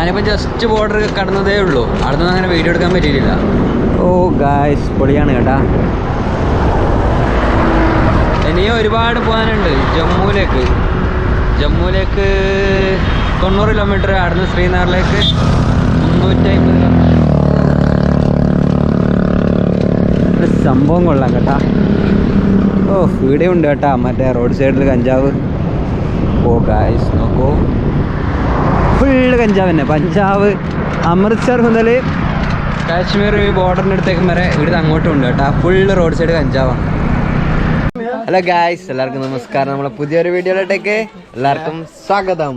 ഞാനിപ്പോൾ just border കടന്നതേ ഉള്ളൂ. അവിടെ നിന്ന് അങ്ങനെ വീഡിയോ എടുക്കാൻ പറ്റിയില്ല. ഓ ഗായ്സ്, പൊളിയാണ് കേട്ടാ. ഇനിയും ഒരുപാട് പോകാനുണ്ട്. ജമ്മുവിലേക്ക് 90 കിലോമീറ്റർ, അവിടുന്ന് ശ്രീനഗറിലേക്ക് 350 കിലോമീറ്റർ. സംഭവം കൊള്ളാം കേട്ടാ. ഓ ഇവിടെ ഉണ്ട് കേട്ടാ മറ്റേ റോഡ് സൈഡിൽ കഞ്ചാവ്. ഓ ഗായ്സ് നോക്കൂ, ഫുള്ള് കഞ്ചാവ് തന്നെ. പഞ്ചാബ്, അമൃത്സർ മുതൽ കാശ്മീർ ബോർഡറിൻ്റെ അടുത്തേക്കും വരെ ഇവിടുന്ന് അങ്ങോട്ടും ഉണ്ട് കേട്ടോ. ഫുള്ള് റോഡ് സൈഡ് കഞ്ചാവാണ്. ഹലോ ഗായ്സ്, എല്ലാവർക്കും നമസ്കാരം. നമ്മളെ പുതിയൊരു വീഡിയോയിലോട്ടേക്ക് എല്ലാവർക്കും സ്വാഗതം.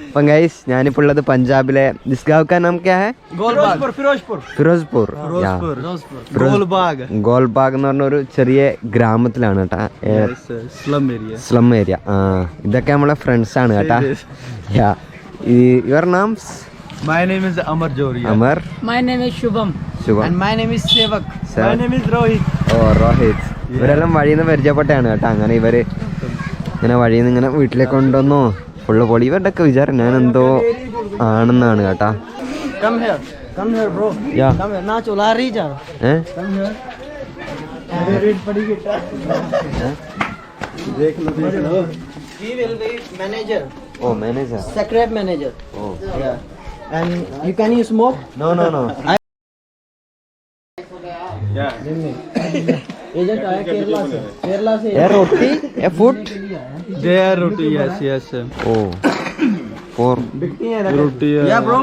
അപ്പം ഗൈസ്, ഞാനിപ്പോൾ ഉള്ളത് പഞ്ചാബിലെ ദിസ് ഗാവ് കാ നാം ക്യാ ഹൈ? ഫിറോസ്പൂർ. ഗോൾബാഗ് എന്ന് പറഞ്ഞ ഒരു ചെറിയ ഗ്രാമത്തിലാണ് കേട്ടാ. Slum area. ഇതൊക്കെ നമ്മളെ ഫ്രണ്ട്സ് ആണ് കേട്ടാ. Your names? My name is Amar Joria. Amar. My name is Shubham. And my name is Sevak. My name is Rohit. Oh, Rohit. ഇവരെല്ലാം വഴിയിൽ നിന്ന് പരിചയപ്പെട്ടാണ് കേട്ടോ. അങ്ങനെ ഇവര് ഇങ്ങനെ വഴിയിൽ നിന്ന് ഇങ്ങനെ വീട്ടിലേക്ക് കൊണ്ടുവന്നോ ഫുള്ള് പൊളി. ഇവരുടെ ഒക്കെ വിചാരം ഞാൻ എന്തോ ആണെന്നാണ് കേട്ടാ. Come here bro. Yeah. Come here. Na chola rahi ja. Come here. Read padi gita. Dekh lo. He will be manager. Oh, manager. Secret manager. Oh. Yeah. And can you smoke? No. Yeah. Agent आया केरला से. A roti, a food. They are roti, yes. Oh. For Roti. Yeah, bro.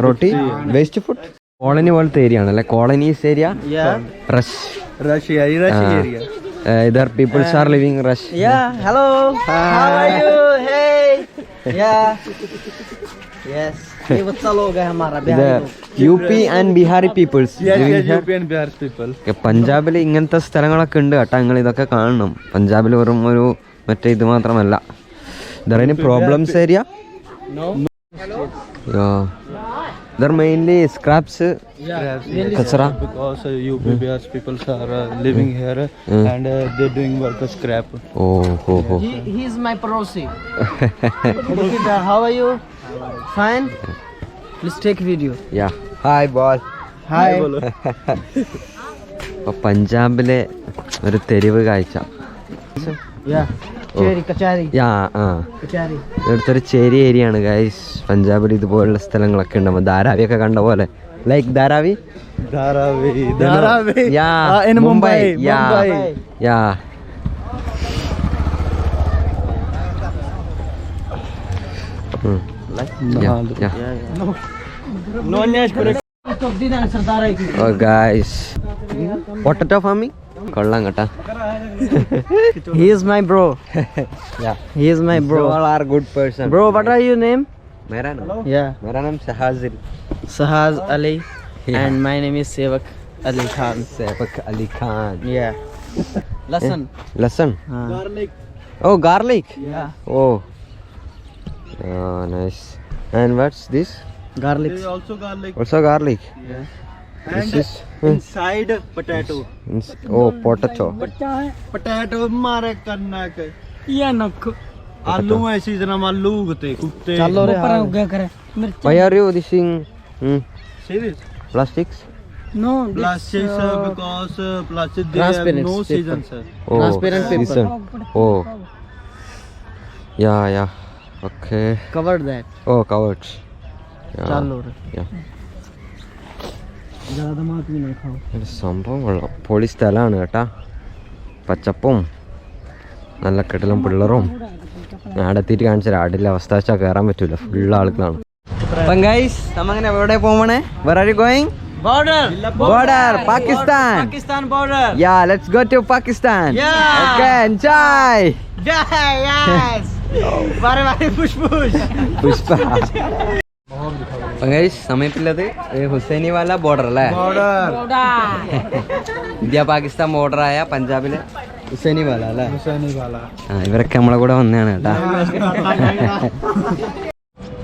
Roti, waste food. Colony പോലത്തെ area ആണല്ലേ, colonies area. Rush area. There peoples are living rush. Yeah, hello. How are you? Hey. Yeah. Yes. ये बच्चा लोग है हमारा Bihari. UP and Bihari peoples. Yes, UP and Bihari people. പഞ്ചാബിൽ ഇങ്ങനത്തെ സ്ഥലങ്ങളൊക്കെ ഉണ്ട് കേട്ടോ. നിങ്ങൾ ഇതൊക്കെ കാണണം. പഞ്ചാബിൽ വെറും ഒരു മറ്റേ ഇത് മാത്രമല്ല. There any problems area? No. Yeah. There mainly scraps. Kachra. Because UP Bihar people are living here and they're doing work scrap. Oh. He is my Parosi. How are you? Fine. Let's take video. Yeah. Hi boss. Hi. പഞ്ചാബിലെ ഒരു തെരുവ് കാഴ്ച. Yeah. Kachari. Kachari. ഇവിടുത്തെ ചേരി area ആണ് guys. പഞ്ചാബിൽ ഇതുപോലുള്ള സ്ഥലങ്ങളൊക്കെ ഉണ്ടാവും. ധാരാവിയൊക്കെ കണ്ട പോലെ. Like Dharavi. In Mumbai. Yeah. Oh guys, potato farming കൊള്ളാം കേട്ടാ. He is my bro. Yeah, he is my bro. All are good person. Bro, what are your name? मेरा नाम? Yeah. मेरा नाम Sahaz Ali. And my name is Sevak Ali Khan. Sevak Ali Khan. Yeah. Listen. Garlic. Oh, garlic. Yeah. Oh, nice. And what's this? Garlic. Also garlic. Yeah. This And is inside potato. Potato. Potato मारे करना के. या नको आलू ऐसी जना आलू उगते कुत्ते. चलो रे ऊपर उगा करे. Why are you using Serious? plastics? No. Plastics because plastic they have no season sir. Oh, Transparent paper. season. Oh. Yeah. Okay. Covered that. Oh, covered. चलो रे. Yeah. ज़्यादा मात भी नहीं खाओ. ഒരു സംഭവം കൊള്ളാം. പൊളി സ്ഥലമാണ് കേട്ടാ. പച്ചപ്പും നല്ല കെട്ടിലും പിള്ളറും. ഞാൻ എത്തിയിട്ട് കാണിച്ചാൽ ആടില്ല അവസ്ഥ വെച്ചാൽ കയറാൻ പറ്റൂല, ഫുള്ള് ആളുകളാണ്. അപ്പം ഗൈസ്, നമ്മങ്ങനെ എവിടെ പോകണേ? Where are you going? Border. Pakistan. Pakistan border. Yeah, let's go to Pakistan. Yeah. Okay, enjoy. Yes. Bari push. Pushpa. അപ്പം ഗൈസ്, സമയത്തുള്ളത് ഹുസൈനിവാല ബോർഡർ അല്ലേ? ഇന്ത്യ പാകിസ്ഥാൻ ബോർഡറായ പഞ്ചാബിലെ ഹുസൈനിവാല അല്ലേ? ഇവരൊക്കെ നമ്മളെ കൂടെ വന്നതാണ് കേട്ടാ.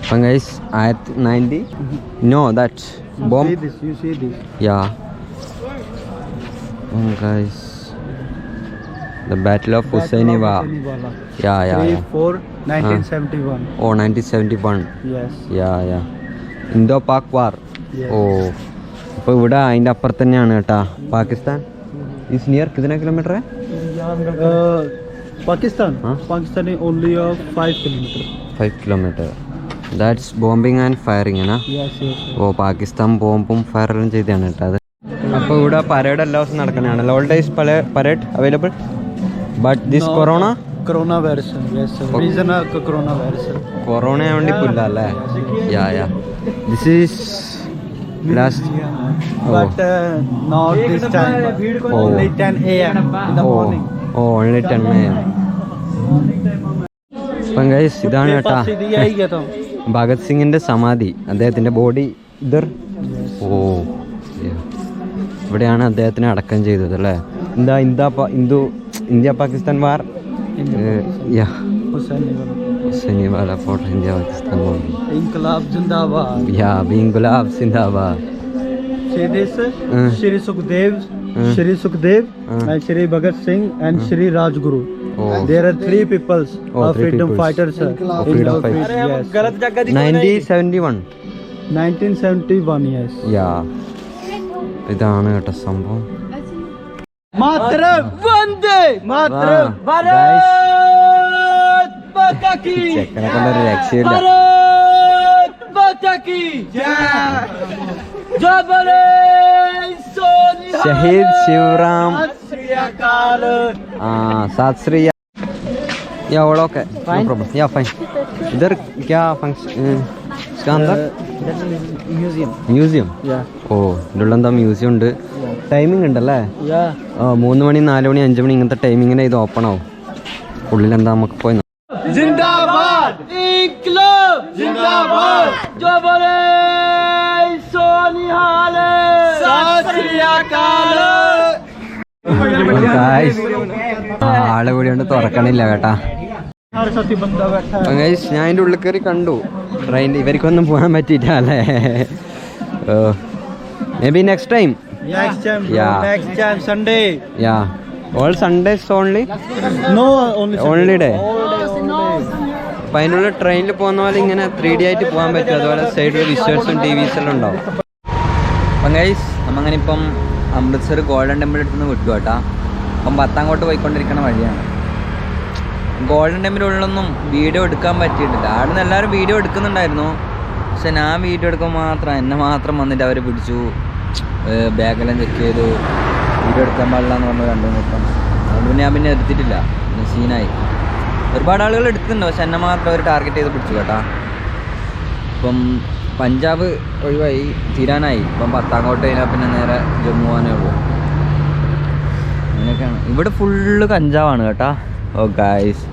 അപ്പം guys, 1990 no that bomb. You see this. Yeah. Guys, The Battle of Husainiwala. Yeah. 1971. Oh, 1971. Yes. Yeah. Indo-Pak War. Yes. Oh. അപ്പോൾ ഇവിടെ അതിൻ്റെ അപ്പുറത്ത് തന്നെയാണ് കേട്ടാ പാകിസ്ഥാൻ. ഈസ് നിയർ കിतना കിലോമീറ്റർ है? Pakistan. Pakistan is only 5 kilometer. 5 kilometer. That's bombing and firing ആണ്. Yes. ഓ പാകിസ്ഥാൻ ബോംബും ഫയറും ചെയ്താണ് കേട്ടോ അത്. അപ്പോൾ ഇവിടെ പരേഡ് എല്ലാ ദിവസവും നടക്കുന്നതാണ്. All days parade available. But this Corona virus. Yes. Reason corona virus. Corona ആയതുകൊണ്ട് ഇപ്പോൾ ഇല്ല അല്ലേ? Yeah this is last. But not this time. Only 10 a.m. in the morning. Only 10 AM. അപ്പം ഗൈസ് ഇതാണ് കേട്ടാ ഭഗത് സിംഗിന്റെ സമാധി. അദ്ദേഹത്തിന്റെ ബോഡി ഇതർ. ഓ ഇവിടെയാണ് അദ്ദേഹത്തിനെ അടക്കം ചെയ്തത് അല്ലേ? ഇന്ത്യ പാകിസ്ഥാൻ വാർ. हुसैनीवाला फोर्ट इंडिया पाकिस्तान बोल. इनकलाब जिंदाबाद. इनकलाब जिंदाबाद. Shri Sukhdev and Shri Bhagat Singh and Shri Rajguru. There are 3 peoples of freedom fighters. Freedom fighters. Yes. 1971. Yes. ഇതാണ് കേട്ടോ സംഭവം. Mataram Vande Mataram Bharat Mata ki ചെക്കനെ കൊണ്ടൊരു രക്ഷയില്ല. Bharat Mata ki jai. Jabare Soni शहीद शिवराम. सात श्री. या ओके नो प्रॉब्लम. या फाइन. इधर क्या फंक्शन इसका अंदर? മ്യൂസിയം. ഓ ഇതിലുള്ള മ്യൂസിയം ഉണ്ട്. ടൈമിംഗ് ഉണ്ടല്ലേ? 3 മണി 4 മണി 5 മണി ഇങ്ങനത്തെ ടൈമിങ്ങിനെ ഇത് ഓപ്പൺ ആവും. ഉള്ളിലെന്താ നമുക്ക് പോയി जिंदाबाद इनकलाब जिंदाबाद जबरे सोनिहाले सत श्री अकाल. ആളെ കൂടി കൊണ്ട് തുറക്കണില്ല കേട്ടാ. ഞാൻ അതിൻ്റെ ഉള്ളിൽ കയറി കണ്ടു. ട്രെയിനിൽ ഇവർക്കൊന്നും പോകാൻ പറ്റിയില്ല അല്ലേ? May be next time. Next time Sunday. All Sundays only? No, only day. അപ്പം അതിനുള്ള ട്രെയിനിൽ പോകുന്ന പോലെ ഇങ്ങനെ 3D ആയിട്ട് പോകാൻ പറ്റും. അതുപോലെ സൈഡിൽ വിഷ്വൽസും TVs ഉണ്ടാവും. അപ്പം ഗൈസ് നമ്മങ്ങനെ ഇപ്പം അമൃത്സർ ഗോൾഡൻ ടെമ്പിൾ അടുത്ത് നിന്ന് വിട്ടു കേട്ടാ. അപ്പം പത്താങ്കോട്ട് പോയിക്കൊണ്ടിരിക്കുന്ന വഴിയാണ്. ഗോൾഡൻ ടെമ്പിളുള്ളൊന്നും വീഡിയോ എടുക്കാൻ പറ്റിയിട്ടില്ല. അവിടെ നിന്ന് എല്ലാവരും വീഡിയോ എടുക്കുന്നുണ്ടായിരുന്നു. പക്ഷെ ഞാൻ വീഡിയോ എടുക്കുമ്പോൾ എന്നെ മാത്രം വന്നിട്ട് അവർ പിടിച്ചു. ബാഗെല്ലാം ചെക്ക് ചെയ്തു. വീഡിയോ എടുക്കാൻ പാടില്ല എന്ന് പറഞ്ഞ് കണ്ടു നിൽക്കാം. അതുകൊണ്ട് ഞാൻ പിന്നെ എടുത്തിട്ടില്ല. പിന്നെ സീനായി. ഒരുപാട് ആളുകൾ എടുക്കുന്നുണ്ട്, പക്ഷെ എന്നെ മാത്രം അവർ ടാർഗറ്റ് ചെയ്ത് പിടിച്ചു കേട്ടാ. ഇപ്പം പഞ്ചാബ് ഒഴിവായി തീരാനായി. ഇപ്പം പത്താങ്കോട്ട് കഴിഞ്ഞാൽ പിന്നെ നേരെ ജമ്മു പോകാനേ ഉള്ളൂ. അങ്ങനെയൊക്കെയാണ്. ഇവിടെ ഫുള്ള് കഞ്ചാവാണ് കേട്ടാ. ഓ ഗായ്സ്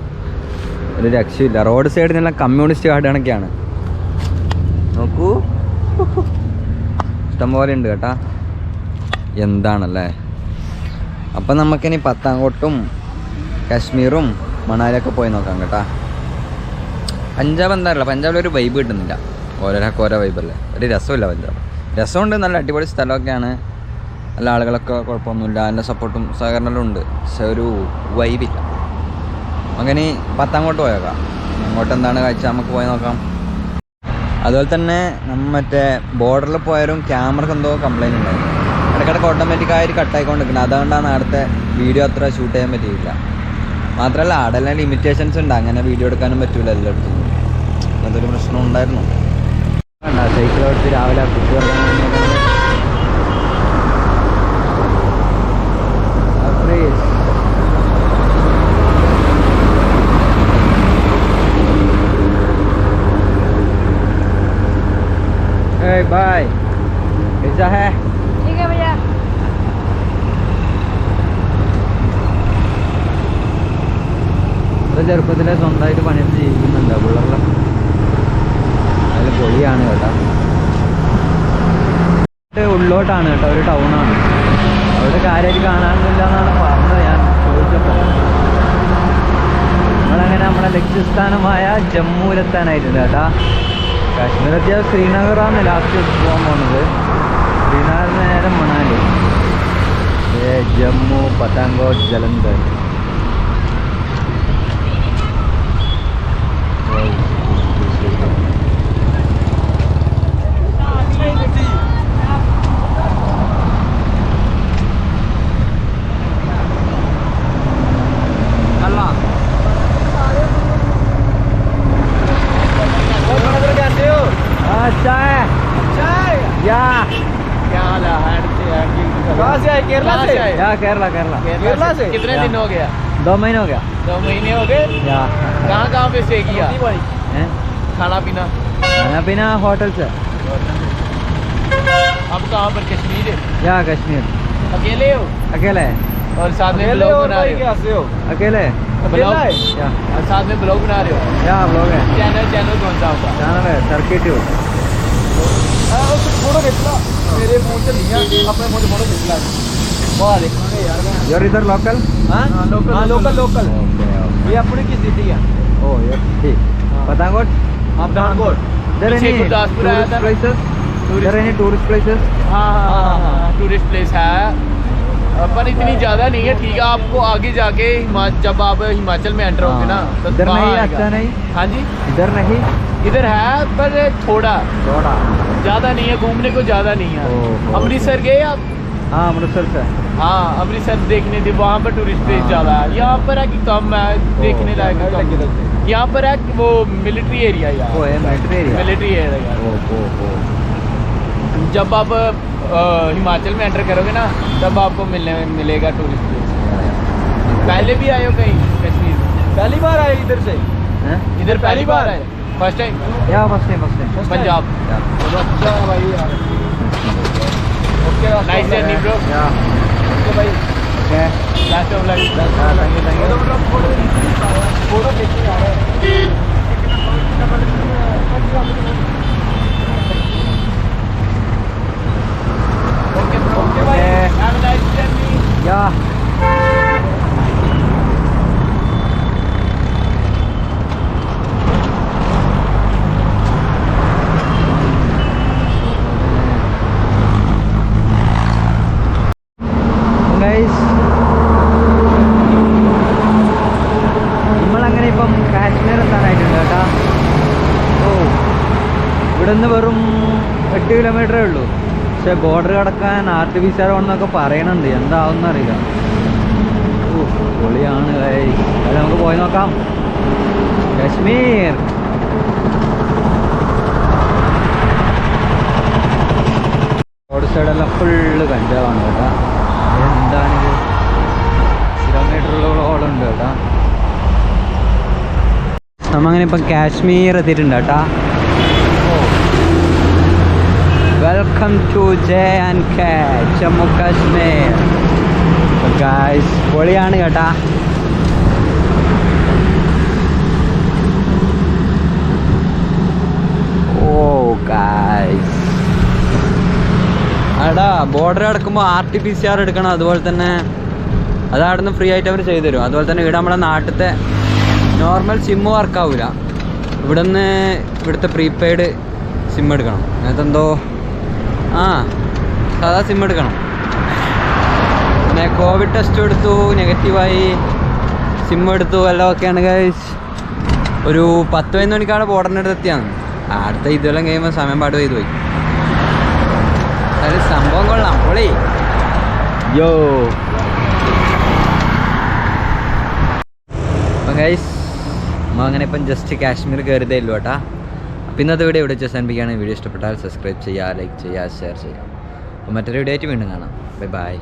ഒരു രക്ഷയില്ല. റോഡ് സൈഡിനെല്ലാം കമ്മ്യൂണിസ്റ്റ് കാർഡ് കണക്കെയാണ്. നോക്കൂ ഇഷ്ടംപോലെ ഉണ്ട് കേട്ടാ. എന്താണല്ലേ. അപ്പം നമുക്കിനി പത്താങ്കോട്ടും കശ്മീറും മണാലിയൊക്കെ പോയി നോക്കാം കേട്ടാ. പഞ്ചാബ് എന്താറില്ല, പഞ്ചാബിലൊരു വൈബ് കിട്ടുന്നില്ല. ഓരോരാൾക്ക് ഓരോ വൈബല്ലേ. ഒരു രസമില്ല പഞ്ചാബ്. രസമുണ്ട്, നല്ല അടിപൊളി സ്ഥലമൊക്കെയാണ്. നല്ല ആളുകളൊക്കെ കുഴപ്പമൊന്നുമില്ല, നല്ല സപ്പോർട്ടും സഹകരണങ്ങളും ഉണ്ട്. പക്ഷെ ഒരു വൈബില്ല. അങ്ങനെ പത്താങ്കോട്ട് പോയേക്കാം. അങ്ങോട്ട് എന്താണ് കാഴ്ച നമുക്ക് പോയി നോക്കാം. അതുപോലെ തന്നെ മറ്റേ ബോർഡറിൽ പോയാലും ക്യാമറക്ക് എന്തോ കംപ്ലൈൻറ്റ് ഉണ്ടായിരുന്നു. ഇടയ്ക്കിടയ്ക്ക് ഓട്ടോമാറ്റിക്കായിട്ട് കട്ടായിക്കൊണ്ടിരിക്കുന്നത്. അതുകൊണ്ടാണ് അടുത്ത വീഡിയോ അത്ര ഷൂട്ട് ചെയ്യാൻ പറ്റിയില്ല. മാത്രമല്ല അവിടെല്ലാം ലിമിറ്റേഷൻസ് ഉണ്ട്. അങ്ങനെ വീഡിയോ എടുക്കാനും പറ്റില്ല എല്ലായിടത്തും. അതൊരു പ്രശ്നം ഉണ്ടായിരുന്നു. സൈക്കിൾ എടുത്ത് രാവിലെ കുട്ടി बाय. कैसा है? ठीक है भैया. ചെറുപ്പത്തിലെ സ്വന്തമായിട്ട് പണിയെടുത്ത് ജീവിക്കുന്നുണ്ട് പിള്ളേരുടെ. അതിൽ പൊളിയാണ് കേട്ടോ. ഉള്ളോട്ടാണ് കേട്ടോ, ഒരു ടൗണാണ്. അവിടെ കാര്യമായിട്ട് കാണാനൊന്നുമില്ല എന്നാണ് പറഞ്ഞത് ഞാൻ ചോദിച്ചപ്പോൾ. നമ്മളങ്ങനെ നമ്മുടെ ലക്ഷ്യസ്ഥാനമായ ജമ്മുവിലെത്താനായിട്ടുണ്ട് കേട്ടാ. കാശ്മീരെത്തിയാൽ ശ്രീനഗറാണ് ലാസ്റ്റ് പോകാൻ പോകുന്നത്. ശ്രീനഗറിന് നേരെ മണാലി, ജമ്മു, പത്താങ്കോട്ട്, ജലന്ധർ. केरला से या केरला केरला केरला से कितने दिन हो गया? 2 महीने हो गया 2 महीने हो गए। या कहाँ पे स्टे किया? हैं? खाना पीना खाना पीना होटल से अब कहाँ पर? कश्मीर है। या कश्मीर अकेले हो अकेले और साथ में ब्लॉग बना रहे हो? अकेले ब्लॉग या और साथ में ब्लॉग बना रहे हो? या ब्लॉग है चैनल कौन सा होगा? चैनल है सर्केट फोटो खिंचना मेरे फोन से लिया अपने फोन से फोटो खिंचना वाह देखेंगे यार योर इधर लोकल हाँ लोकल लोकल ये अपनी की सिटी है ओ ये ठीक पठानकोट आप पठानकोट there पीछे any गुरदासपुर आया tourist था ना? places there any tourist places हाँ टूरिस्ट प्लेस है पर इतनी ज़्यादा नहीं है। ठीक है, आपको आगे जाके जब आप हिमाचल में एंटर होंगे ना तो इधर वहाँ नहीं आएगा। अच्छा नहीं हाँ जी, इधर नहीं इधर है पर थोड़ा थोड़ा ज़्यादा नहीं है, घूमने को ज़्यादा नहीं है। ओहो। अमृतसर गए आप? हाँ अमृतसर से हाँ अमृतसर देखने थे, वहाँ पर टूरिस्ट प्लेस हाँ। ज़्यादा है। यहाँ पर है कि कम है, देखने लायक है कम। यहाँ पर है कि वो मिलिट्री एरिया वो यार, है मिलिट्री एरिया मिलिट्री एरिया। ओ जब आप हिमाचल में एंटर करोगे ना तब आपको मिलेगा टूरिस्ट प्लेस। पहले भी आए हो कहीं कश्मीर? पहली बार आए इधर से हैं इधर पहली बार आए? First time? या फर्स्ट टाइम पंजाब। अच्छा भाई यार ओके नाइस जर्नी ब्रो। या ओके भाई okay last of luck. Thank you photo खींचने आ रहे हैं ओके भाई, हैव अ नाइस जर्नी। या നമ്മളങ്ങനെ ഇപ്പം കാശ്മീർ എത്താനായിട്ടുണ്ട് കേട്ടാ. ഓ ഇവിടെ നിന്ന് വെറും 8 കിലോമീറ്ററേ ഉള്ളൂ. പക്ഷെ ബോർഡർ കടക്കാൻ RTPCR ആണെന്നൊക്കെ പറയണുണ്ട്, എന്താവുന്ന അറിയില്ല. ഓ പൊളിയാണ് ഗൈസ്. അത് നമുക്ക് പോയി നോക്കാം. കശ്മീർ റോഡ് സൈഡെല്ലാം ഫുള്ള് കഞ്ചാവാണ് കേട്ടാ. എന്താണിത്, കിലോമീറ്ററുകളോളം ഉണ്ട് കേട്ടാ. നമ്മങ്ങനെ ഇപ്പം കാശ്മീർ എത്തിയിട്ടുണ്ട് കേട്ടാ. Welcome to J&K Jammu Kashmir guys. പൊളിയാണ് കേട്ടാ. ഓ ഗായ്സ്, എടാ ബോർഡർ കിടക്കുമ്പോൾ RTPCR എടുക്കണം. അതുപോലെ തന്നെ അതവിടുന്ന് ഫ്രീ ആയിട്ട് അവർ ചെയ്തു തരും. അതുപോലെ തന്നെ ഇവിടെ നമ്മുടെ നാട്ടിലത്തെ നോർമൽ സിമ്മ് വർക്കാവില്ല. ഇവിടുത്തെ പ്രീപെയ്ഡ് സിം എടുക്കണം. അങ്ങനത്തെ എന്തോ സാധാ സിം എടുക്കണം. പിന്നെ കോവിഡ് ടെസ്റ്റ് എടുത്തു, നെഗറ്റീവായി. സിം എടുത്തു, എല്ലാം ഒക്കെയാണ് ഗൈസ്. ഒരു 10-11 മണിക്കാണ് ബോർഡറിൻ്റെ അടുത്ത് എത്തിയാണ്. അടുത്ത ഇതെല്ലാം കഴിയുമ്പോൾ സമയം പാട് ചെയ്തു പോയി. അതായത് സംഭവം കൊള്ളാം, പൊളി. യോ അപ്പം ഗൈസ് അങ്ങനെ ഇപ്പം ജസ്റ്റ് കാശ്മീർ കയറിയതേ ഉള്ളൂ കേട്ടാ. അപ്പം ഇന്നത്തെ വീഡിയോ ഇവിടെ വെച്ച് അവസാനിപ്പിക്കുകയാണ്. വീഡിയോ ഇഷ്ടപ്പെട്ടാൽ സബ്സ്ക്രൈബ് ചെയ്യുക, ലൈക്ക് ചെയ്യുക, ഷെയർ ചെയ്യുക. അപ്പോൾ മറ്റൊരു വീഡിയോ ആയിട്ട് വീണ്ടും കാണാം. Bye bye.